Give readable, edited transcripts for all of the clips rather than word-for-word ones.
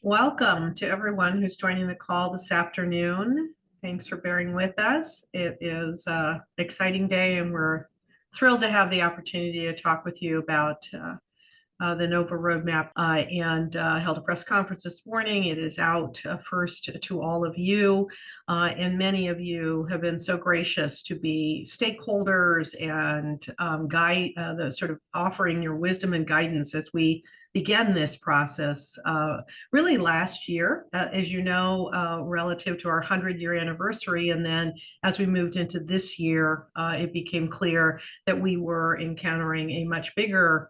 Welcome to everyone who's joining the call this afternoon. Thanks for bearing with us. It is an exciting day, and we're thrilled to have the opportunity to talk with you about the NOVA roadmap and held a press conference this morning. It is out first to all of you, and many of you have been so gracious to be stakeholders and guide the sort of offering your wisdom and guidance as we began this process really last year, as you know, relative to our 100-year anniversary. And then as we moved into this year, it became clear that we were encountering a much bigger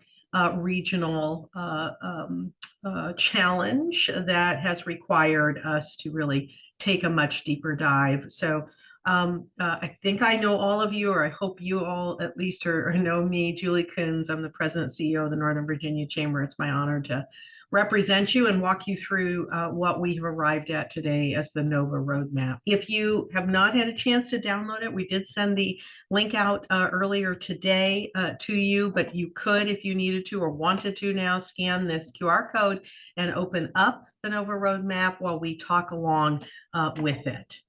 regional challenge that has required us to really take a much deeper dive. So I think I know all of you, or I hope you all at least or know me, Julie Coons. I'm the president and CEO of the Northern Virginia Chamber. It's my honor to represent you and walk you through what we have arrived at today as the NOVA roadmap. If you have not had a chance to download it, we did send the link out earlier today to you, but you could, if you needed to or wanted to now, scan this QR code and open up the NOVA roadmap while we talk along with it.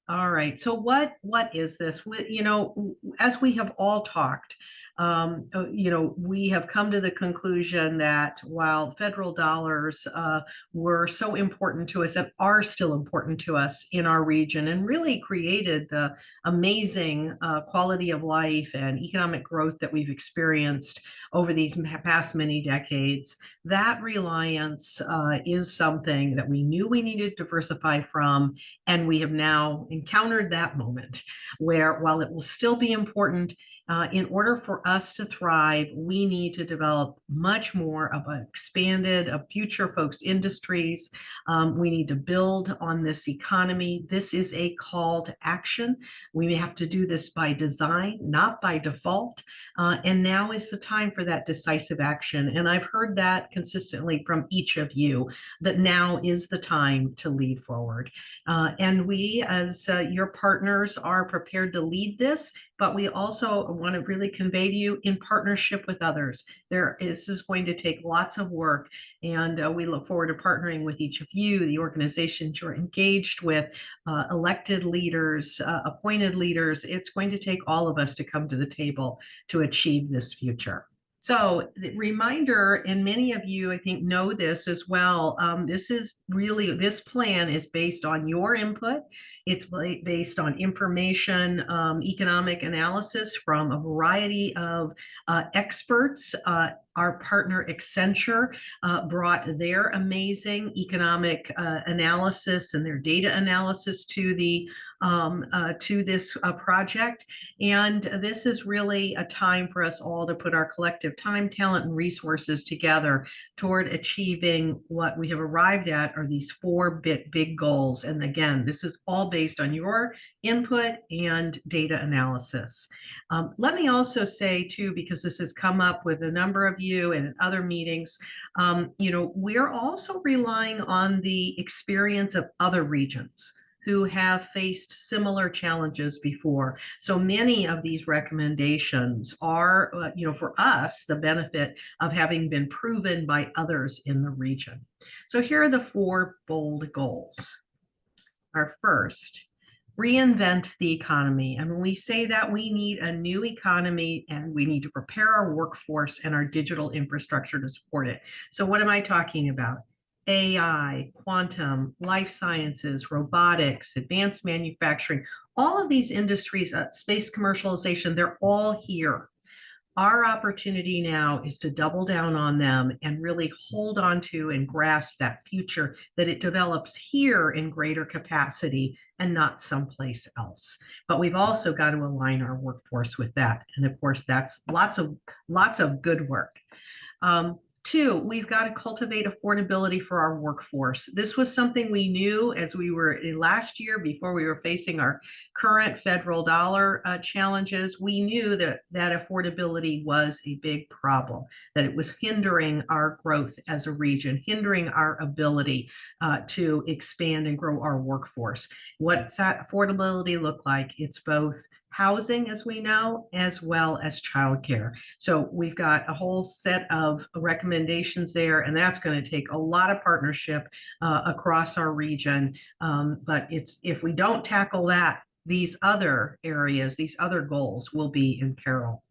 All right, so what is this? As we have all talked, we have come to the conclusion that while federal dollars were so important to us and are still important to us in our region and really created the amazing quality of life and economic growth that we've experienced over these past many decades, that reliance is something that we knew we needed to diversify from, and we have now encountered that moment where, while it will still be important, in order for us to thrive, we need to develop much more of an expanded, future-focused industries. We need to build on this economy. This is a call to action. We have to do this by design, not by default. And now is the time for that decisive action. And I've heard that consistently from each of you, that now is the time to lead forward. And we, as your partners, are prepared to lead this, but we also want to really convey to you in partnership with others. This is going to take lots of work, and we look forward to partnering with each of you, the organizations you're engaged with, elected leaders, appointed leaders. It's going to take all of us to come to the table to achieve this future. So the reminder, and many of you, I think, know this as well, this plan is based on your input. It's based on information, economic analysis from a variety of experts. Our partner Accenture brought their amazing economic analysis and their data analysis to this project. And this is really a time for us all to put our collective time, talent, and resources together toward achieving what we have arrived at are these four big goals. And again, this is all based on your input and data analysis. Let me also say too, because this has come up with a number of you and in other meetings, we're also relying on the experience of other regions who have faced similar challenges before. So many of these recommendations are, for us, the benefit of having been proven by others in the region. So here are the four bold goals. Our first, reinvent the economy. And when we say that, we need a new economy and we need to prepare our workforce and our digital infrastructure to support it. So what am I talking about? AI, quantum, life sciences, robotics, advanced manufacturing, all of these industries, space commercialization, they're all here. Our opportunity now is to double down on them and really hold on to and grasp that future, that it develops here in greater capacity and not someplace else. But we've also got to align our workforce with that. And of course, that's lots of good work. Two, we've got to cultivate affordability for our workforce. This was something we knew as we were last year, before we were facing our current federal dollar challenges. We knew that affordability was a big problem, that it was hindering our growth as a region, hindering our ability to expand and grow our workforce. What's that affordability look like? It's both housing, as we know, as well as childcare. So we've got a whole set of recommendations there, and that's going to take a lot of partnership across our region. But if we don't tackle that, these other areas, these other goals will be in peril.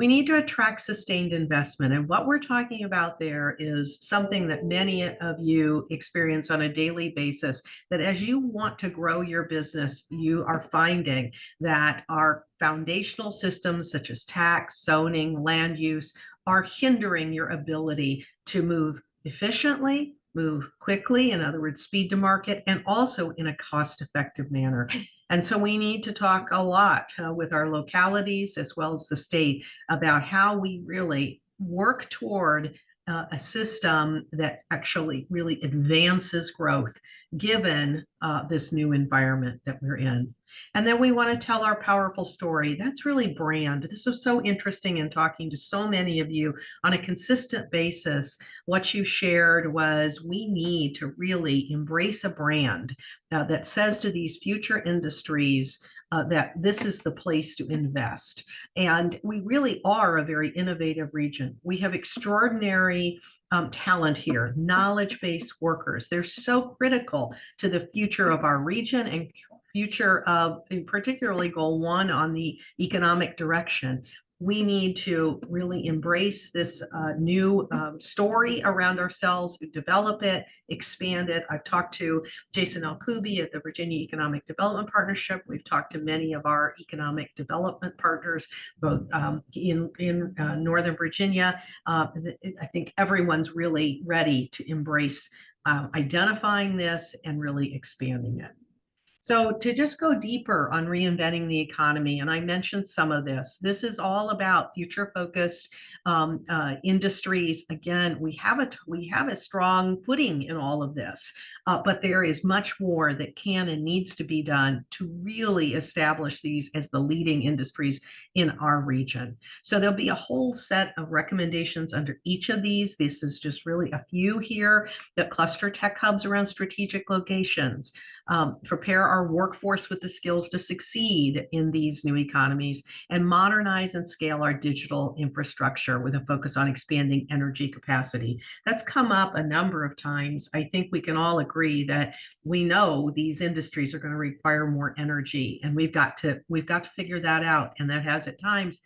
We need to attract sustained investment. And what we're talking about there is something that many of you experience on a daily basis, that as you want to grow your business, you are finding that our foundational systems such as tax, zoning, land use are hindering your ability to move efficiently, move quickly, in other words, speed to market, and also in a cost-effective manner. And so we need to talk a lot with our localities as well as the state about how we really work toward a system that actually really advances growth given this new environment that we're in. And then we want to tell our powerful story. That's really brand. This was so interesting in talking to so many of you on a consistent basis. What you shared was we need to really embrace a brand that says to these future industries that this is the place to invest. And we really are a very innovative region. We have extraordinary talent here, knowledge-based workers. They're so critical to the future of our region and future of particularly goal one on the economic direction. We need to really embrace this new story around ourselves, develop it, expand it. I've talked to Jason Alcubi at the Virginia Economic Development Partnership. We've talked to many of our economic development partners, both in Northern Virginia. I think everyone's really ready to embrace identifying this and really expanding it. So to just go deeper on reinventing the economy, and I mentioned some of this is all about future-focused industries. Again, we have a strong footing in all of this, but there is much more that can and needs to be done to really establish these as the leading industries in our region. So there'll be a whole set of recommendations under each of these. This is just really a few here that cluster tech hubs around strategic locations. Prepare our workforce with the skills to succeed in these new economies, and modernize and scale our digital infrastructure with a focus on expanding energy capacity. That's come up a number of times. I think we can all agree that we know these industries are going to require more energy, and we've got to figure that out. And that has at times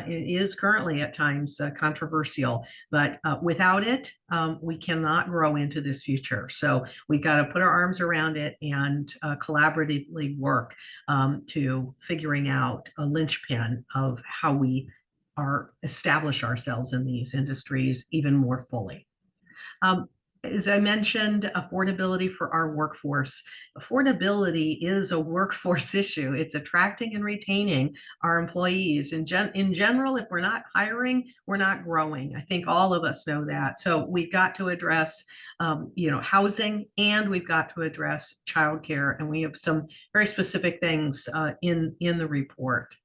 it is currently at times controversial, but without it, we cannot grow into this future. So we've got to put our arms around it and collaboratively work to figuring out a linchpin of how we establish ourselves in these industries even more fully. As I mentioned, affordability for our workforce. Affordability is a workforce issue. It's attracting and retaining our employees. In general, if we're not hiring, we're not growing. I think all of us know that. So we've got to address, housing, and we've got to address childcare. And we have some very specific things in the report.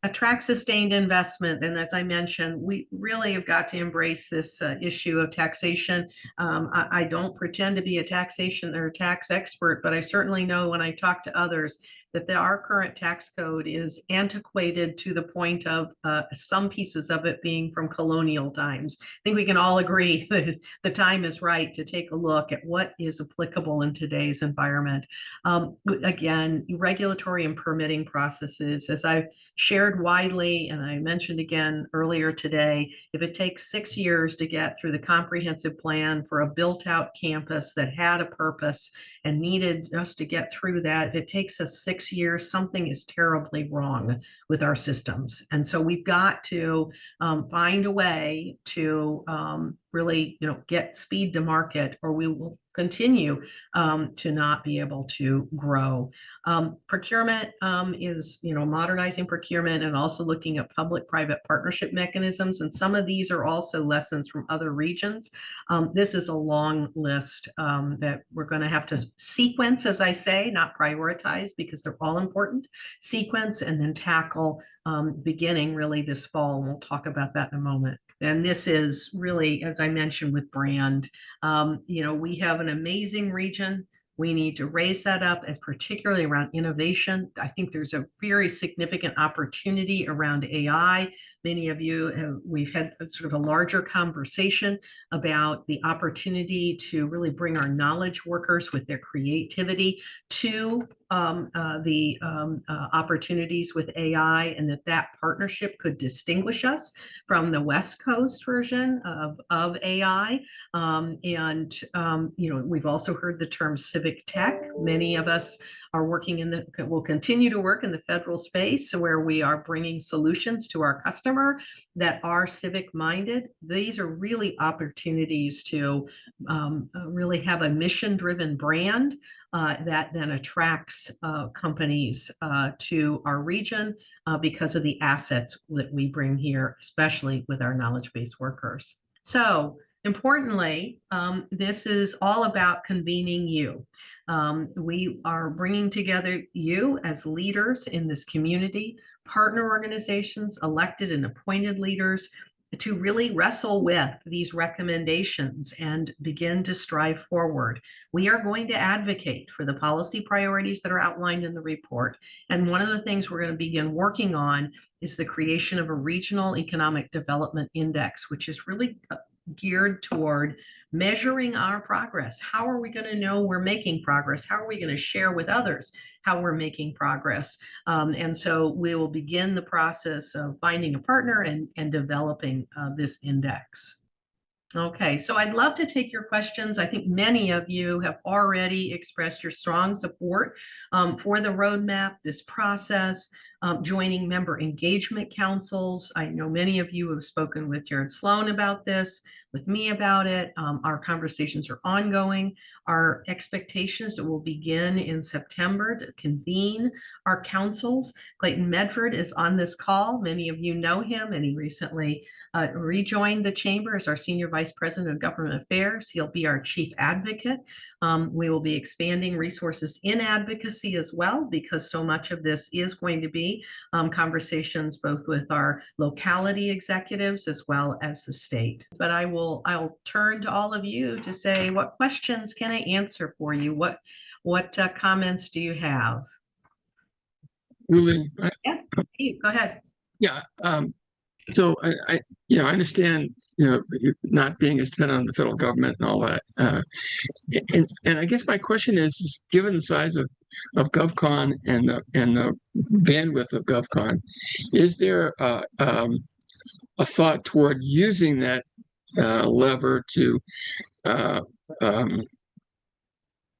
Attract sustained investment. And as I mentioned, we really have got to embrace this issue of taxation. I don't pretend to be a taxation or tax expert, but I certainly know when I talk to others that our current tax code is antiquated to the point of some pieces of it being from colonial times. I think we can all agree that the time is right to take a look at what is applicable in today's environment. Again, regulatory and permitting processes, as I've shared widely, and I mentioned again earlier today, if it takes 6 years to get through the comprehensive plan for a built-out campus that had a purpose and needed us to get through that, if it takes us 6 years, something is terribly wrong with our systems. And so we've got to find a way to really, get speed to market, or we will continue to not be able to grow. Procurement is, modernizing procurement and also looking at public-private partnership mechanisms. And some of these are also lessons from other regions. This is a long list that we're going to have to sequence, as I say, not prioritize, because they're all important. Sequence and then tackle beginning really this fall. And we'll talk about that in a moment. And this is really, as I mentioned, with brand. We have an amazing region. We need to raise that up, as particularly around innovation. I think there's a very significant opportunity around AI. Many of you we've had sort of a larger conversation about the opportunity to really bring our knowledge workers with their creativity to the opportunities with AI, and that partnership could distinguish us from the West Coast version of AI. We've also heard the term civic tech. Many of us are working will continue to work in the federal space where we are bringing solutions to our customer that are civic minded. These are really opportunities to really have a mission driven brand that then attracts companies to our region because of the assets that we bring here, especially with our knowledge-based workers. So importantly, this is all about convening you. We are bringing together you as leaders in this community, partner organizations, elected and appointed leaders, to really wrestle with these recommendations and begin to strive forward. We are going to advocate for the policy priorities that are outlined in the report. And one of the things we're going to begin working on is the creation of a regional economic development index, which is really geared toward measuring our progress. How are we going to know we're making progress? How are we going to share with others how we're making progress? And so we will begin the process of finding a partner and developing this index. Okay, so I'd love to take your questions. I think many of you have already expressed your strong support for the roadmap, this process, joining member engagement councils. I know many of you have spoken with Jared Sloan about this, with me about it. Our conversations are ongoing. Our expectation is that we'll begin in September to convene our councils. Clayton Medford is on this call. Many of you know him, and he recently rejoined the chamber as our Senior Vice President of Government Affairs. He'll be our Chief Advocate. We will be expanding resources in advocacy as well, because so much of this is going to be conversations both with our locality executives as well as the state. But I'll turn to all of you to say, what questions can I answer for you? What comments do you have? Julie, Yeah, go ahead. Yeah. So I understand, not being as dependent on the federal government and all that. And I guess my question is given the size of GovCon and the bandwidth of GovCon, is there a thought toward using that lever to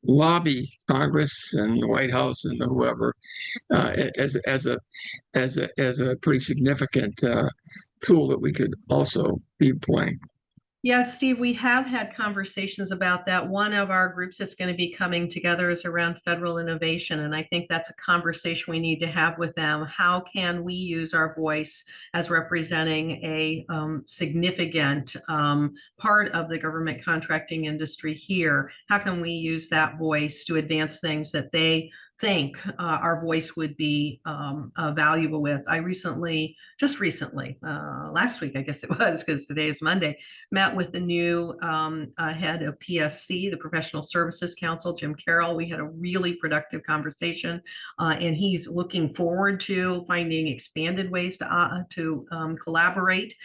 lobby Congress and the White House and whoever as a pretty significant tool that we could also be playing? Yeah, Steve, we have had conversations about that. One of our groups that's going to be coming together is around federal innovation. And I think that's a conversation we need to have with them. How can we use our voice as representing a significant part of the government contracting industry here? How can we use that voice to advance things that they think our voice would be valuable with? I just recently, last week, I guess it was, because today is Monday, met with the new head of PSC, the Professional Services Council, Jim Carroll. We had a really productive conversation, and he's looking forward to finding expanded ways to collaborate.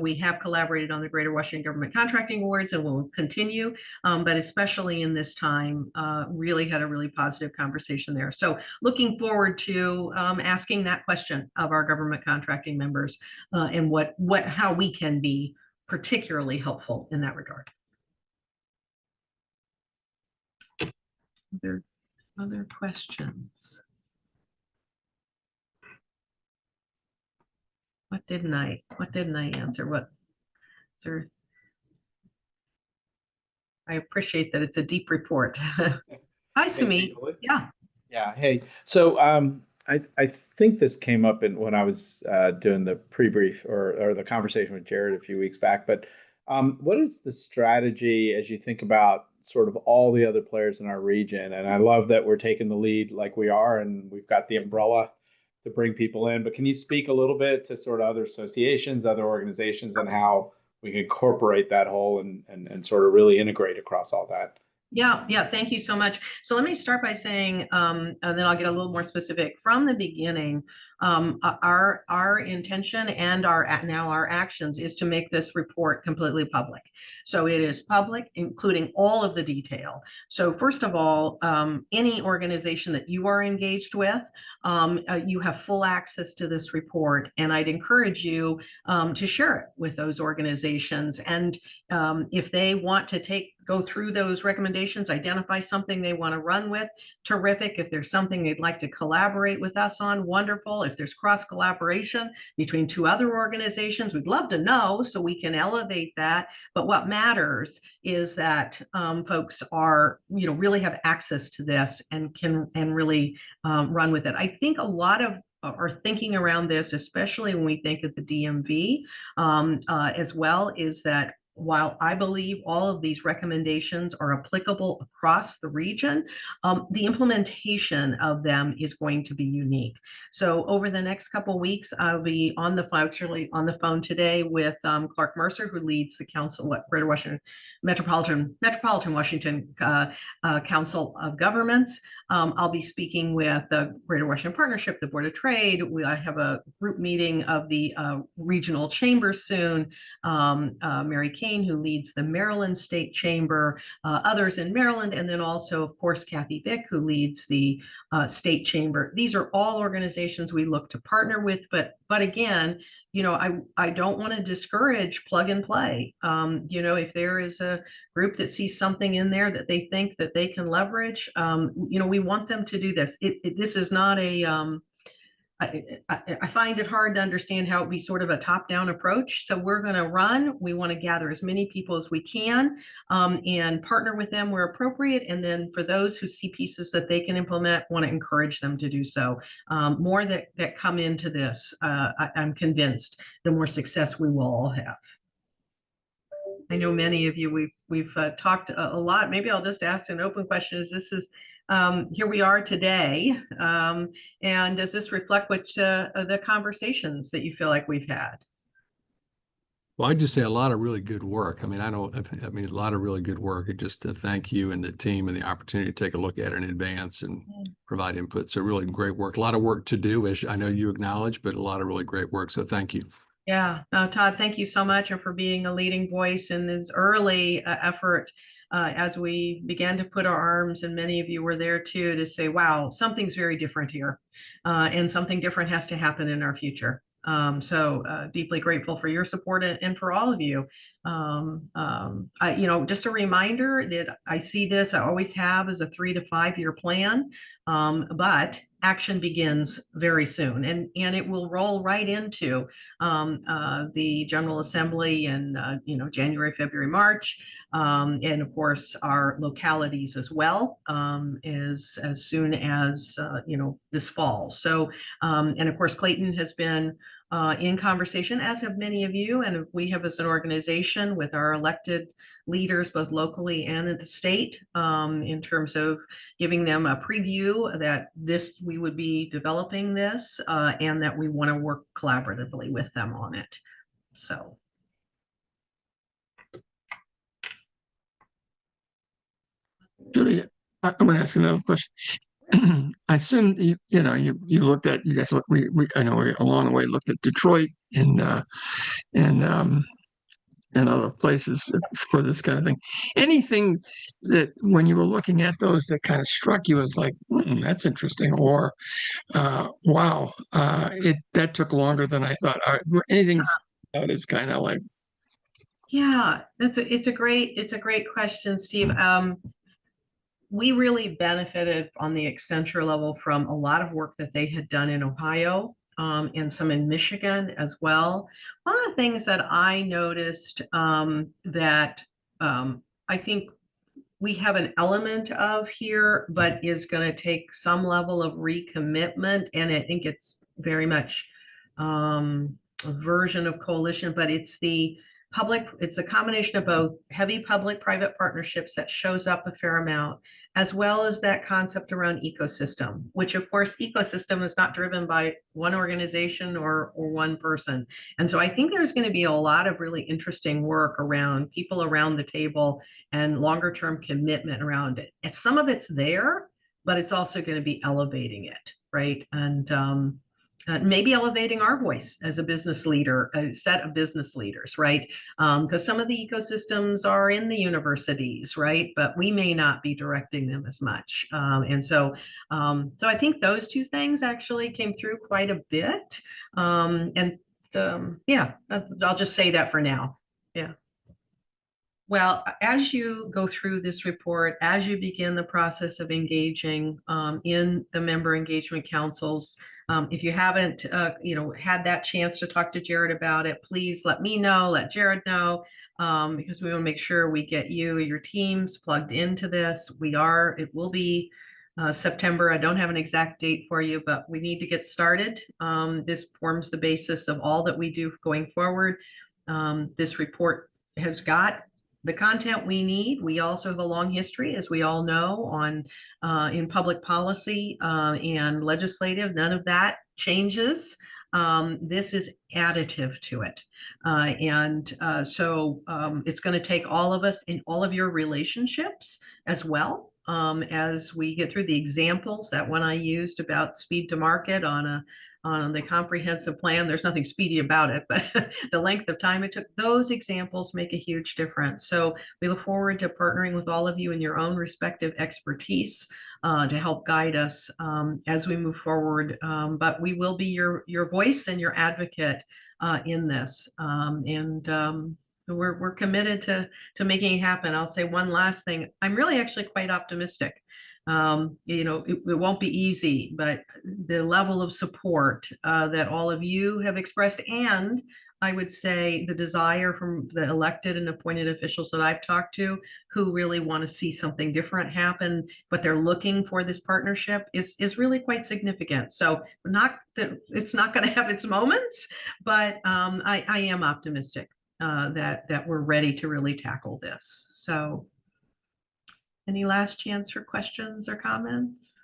We have collaborated on the Greater Washington Government Contracting Awards, and we'll continue, but especially in this time, really had a really positive conversation there. So looking forward to asking that question of our government contracting members and how we can be particularly helpful in that regard. Other questions? What didn't I answer? Sir? I appreciate that it's a deep report. Hi, Sumit. Yeah. Yeah. Hey. So I think this came up when I was doing the pre-brief or the conversation with Jared a few weeks back. But what is the strategy as you think about sort of all the other players in our region? And I love that we're taking the lead like we are, and we've got the umbrella to bring people in. But can you speak a little bit to sort of other associations, other organizations, and how we can incorporate that whole and sort of really integrate across all that? Yeah, thank you so much. So let me start by saying, and then I'll get a little more specific. From the beginning, our intention and now our actions is to make this report completely public. So it is public, including all of the detail. So first of all, any organization that you are engaged with, you have full access to this report, and I'd encourage you to share it with those organizations. And if they want to go through those recommendations, identify something they want to run with, terrific. If there's something they'd like to collaborate with us on, wonderful. If there's cross collaboration between two other organizations, we'd love to know so we can elevate that. But what matters is that folks are, really have access to this and can really run with it. I think a lot of our thinking around this, especially when we think of the DMV as well, is that while I believe all of these recommendations are applicable across the region, the implementation of them is going to be unique. So over the next couple of weeks, I'll be actually on the phone today with Clark Mercer, who leads the Greater Washington Metropolitan Washington Council of Governments. I'll be speaking with the Greater Washington Partnership, the Board of Trade. I have a group meeting of the regional chambers soon. Mary Kane, who leads the Maryland State Chamber, others in Maryland, and then also, of course, Kathy Bick, who leads the State Chamber. These are all organizations we look to partner with, but again, I don't want to discourage plug and play. If there is a group that sees something in there that they think that they can leverage, we want them to do this. This is not I find it hard to understand how it would be sort of a top-down approach. So we're going to we want to gather as many people as we can and partner with them where appropriate. And then for those who see pieces that they can implement, want to encourage them to do so. More that come into this, I'm convinced, the more success we will all have. I know many of you, we've talked a lot. Maybe I'll just ask an open question. Here we are today, and does this reflect the conversations that you feel like we've had? Well, I'd just say a lot of really good work. I mean, a lot of really good work. And just to thank you and the team and the opportunity to take a look at it in advance and provide input. So really great work. A lot of work to do, as I know you acknowledge, but a lot of really great work. So thank you. Yeah, Todd, thank you so much, and for being a leading voice in this early effort as we began to put our arms, and many of you were there too, to say, wow, something's very different here, and something different has to happen in our future. So deeply grateful for your support and for all of you. Just a reminder that I see this, I always have, as a 3 to 5 year plan, but action begins very soon, and it will roll right into the General Assembly in January, February, March, and of course our localities as well, as soon as this fall. So and of course Clayton has been in conversation, as have many of you, and we have as an organization with our elected leaders, both locally and at the state, in terms of giving them a preview that we would be developing this, and that we want to work collaboratively with them on it. So. Julie, I'm going to ask another question. I assume you looked at, you guys look, I know we along the way looked at Detroit and other places for this kind of thing. Anything that when you were looking at those that kind of struck you as like, that's interesting, or wow, that took longer than I thought. Anything that is kind of like, yeah, it's a great question, Steve. We really benefited on the Accenture level from a lot of work that they had done in Ohio, and some in Michigan as well. One of the things that I noticed that I think we have an element of here, but is going to take some level of recommitment, and I think it's very much a version of coalition, but it's the it's a combination of both heavy public-private partnerships that shows up a fair amount, as well as that concept around ecosystem, which of course ecosystem is not driven by one organization or one person. And so I think there's going to be a lot of really interesting work around people around the table and longer term commitment around it. And some of it's there, but it's also going to be elevating it, right? And maybe elevating our voice as a business leader, a set of business leaders, right? Because some of the ecosystems are in the universities, right? But we may not be directing them as much. So I think those two things actually came through quite a bit. Yeah, I'll just say that for now. Yeah. Well, as you go through this report, as you begin the process of engaging in the member engagement councils, if you haven't, had that chance to talk to Jared about it, please let me know, let Jared know, because we want to make sure we get you, your teams plugged into this. It will be September. I don't have an exact date for you, but we need to get started. This forms the basis of all that we do going forward. This report has got the content we need. We also have a long history, as we all know, in public policy and legislative. None of that changes. This is additive to it. So it's going to take all of us in all of your relationships as well. As we get through the examples, that one I used about speed to market on the comprehensive plan, there's nothing speedy about it, but the length of time it took, those examples make a huge difference. So we look forward to partnering with all of you in your own respective expertise to help guide us as we move forward. But we will be your voice and your advocate in this. We're committed to making it happen. I'll say one last thing. I'm really actually quite optimistic. It won't be easy, but the level of support that all of you have expressed, and I would say the desire from the elected and appointed officials that I've talked to who really want to see something different happen, but they're looking for this partnership is really quite significant. So not that it's not going to have its moments, but I am optimistic that we're ready to really tackle this. So any last chance for questions or comments?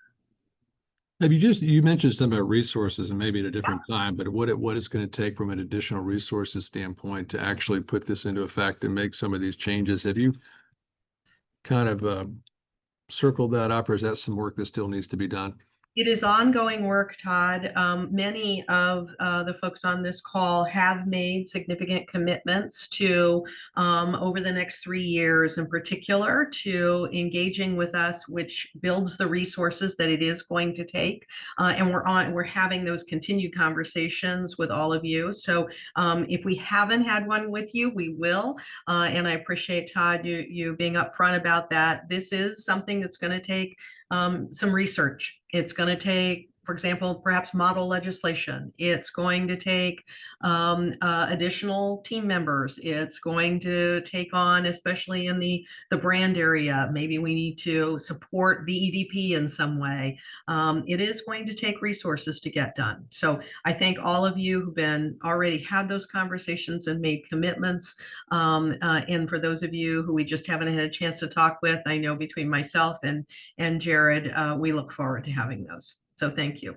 You mentioned something about resources and maybe at a different time, but what it's going to take from an additional resources standpoint to actually put this into effect and make some of these changes. Have you kind of circled that up, or is that some work that still needs to be done? It is ongoing work, Todd. Many of the folks on this call have made significant commitments to, over the next 3 years in particular, to engaging with us, which builds the resources that it is going to take. And we're having those continued conversations with all of you. So if we haven't had one with you, we will. And I appreciate, Todd, you being upfront about that. This is something that's going to take some research. It's going to take, for example, perhaps model legislation. It's going to take additional team members. It's going to take on, especially in the brand area, maybe we need to support VEDP in some way. It is going to take resources to get done. So I thank all of you who've already had those conversations and made commitments. And for those of you who we just haven't had a chance to talk with, I know between myself and Jared, we look forward to having those. So thank you.